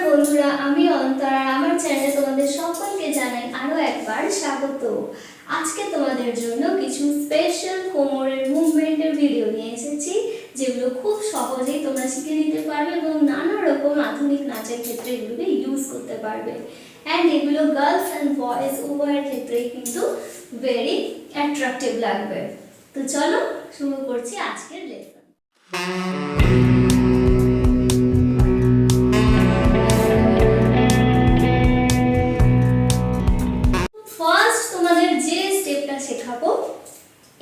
বন্ধুরা, আমি অন্তরা। আমার চ্যানেলে তোমাদের সকলকে জানাই আরো একবার স্বাগত। আজকে তোমাদের জন্য কিছু স্পেশাল কোমরের মুভমেন্টের ভিডিও নিয়ে এসেছি, যেগুলো খুব সহজেই তোমরা শিখে নিতে পারবে এবং নানা রকম আধুনিক নাচের ক্ষেত্রে এগুলোকে ইউজ করতে পারবে। অ্যান্ড এগুলো গার্লস অ্যান্ড বয়েজ উভয়ের ক্ষেত্রেই কিন্তু ভেরি অ্যাট্রাকটিভ লাগবে। তো চলো শুরু করছি আজকের লেসন। শেখাবো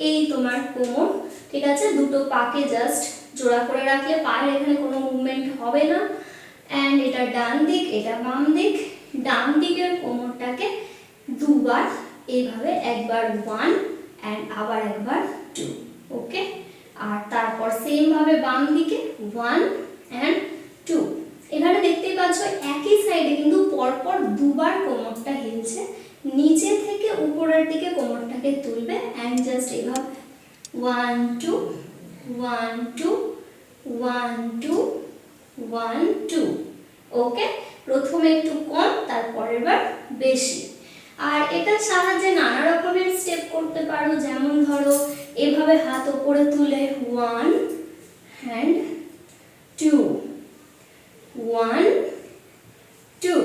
এই তোমার কোমর, ঠিক আছে? দুটো পাকে জাস্ট জোড়া করে রাখলে পায়ের এখানে কোনো মুভমেন্ট হবে না। অ্যান্ড এটা ডান দিক, এটা বাম দিক। ডান দিকের কোমরটাকে দুবার এইভাবে, একবার 1 অ্যান্ড আবার একবার 2, ওকে? আর তারপর সেম ভাবে বাম দিকে 1 অ্যান্ড 2। এখানে দেখতেই পাচ্ছ একই সাইডে কিন্তু পরপর দুবার কোমরটা হিলছে। নিচে থেকে উপরের দিকে কোমরটাকে তুলবে অ্যান্ড জাস্ট এইভাবে 1 2 1 2 1 2 1 2, ওকে? প্রথমে একটু কম, তারপরের বার বেশি। আর এটার সাহায্যে নানা রকমের স্টেপ করতে পারো, যেমন ধরো এভাবে হাত উপরে তুলে 1 অ্যান্ড 2 1 2,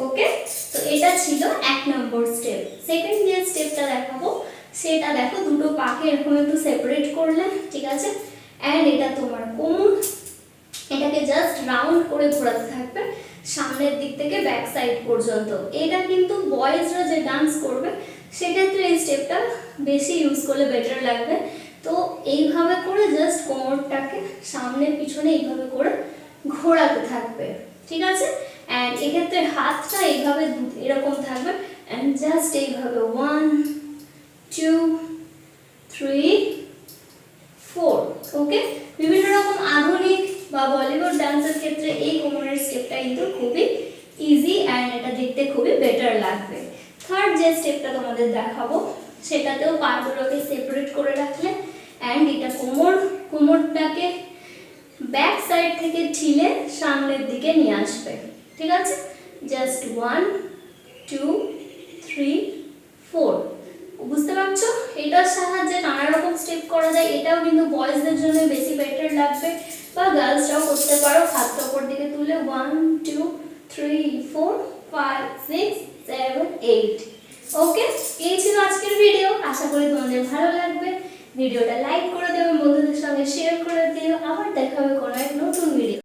ওকে? তো এটা ছিল এক নম্বর স্টেপ। সেকেন্ড যে স্টেপটা দেখাবো সেটা দেখো, দুটো পাকে এরকম একটু সেপারেট করলে, ঠিক আছে? অ্যান্ড এটা তোমার কোমর, এটাকে জাস্ট রাউন্ড করে ঘোরাতে থাকবে সামনের দিক থেকে ব্যাক সাইড পর্যন্ত। এটা কিন্তু বয়েজরা যে ডান্স করবে সেক্ষেত্রে এই স্টেপটা বেশি ইউজ করলে বেটার লাগবে। তো এইভাবে করে জাস্ট কোমরটাকে সামনে পিছনে এইভাবে করে ঘোরাতে থাকবে, ঠিক আছে? অ্যান্ড এক্ষেত্রে হাতটা এইভাবে এরকম থাকবে অ্যান্ড জাস্ট এইভাবে 1 2 3 4, ওকে? বিভিন্ন রকম আধুনিক বা বলিউড ডান্সের ক্ষেত্রে এই কোমরের স্টেপটা কিন্তু খুবই ইজি অ্যান্ড এটা দেখতে খুবই বেটার লাগবে। থার্ড যে স্টেপটা তোমাদের দেখাবো সেটাতেও পাগুলোকে সেপারেট করে রাখলে অ্যান্ড এটা কোমরটাকে ব্যাক সাইড থেকে ঠেলে সামনের দিকে নিয়ে আসবে, ঠিক আছে? জাস্ট 1 2 3 4, বুঝতে পারছো? এটার সাহায্যে নানা রকম স্টেপ করা যায়। এটাও কিন্তু বয়েজদের জন্য বেশি বেটার লাগবে, বা গার্লসরাও করতে পারো। হাতটা উপর দিকে তুলে 1 2 3 4 5 6 7 8, ওকে? এই ছিল আজকের ভিডিও। আশা করি তোমাদের ভালো লাগবে। ভিডিওটা লাইক করে দেবে, বন্ধুদের সঙ্গে শেয়ার করে দিও। আবার দেখা হবে কোনো এক নতুন ভিডিও।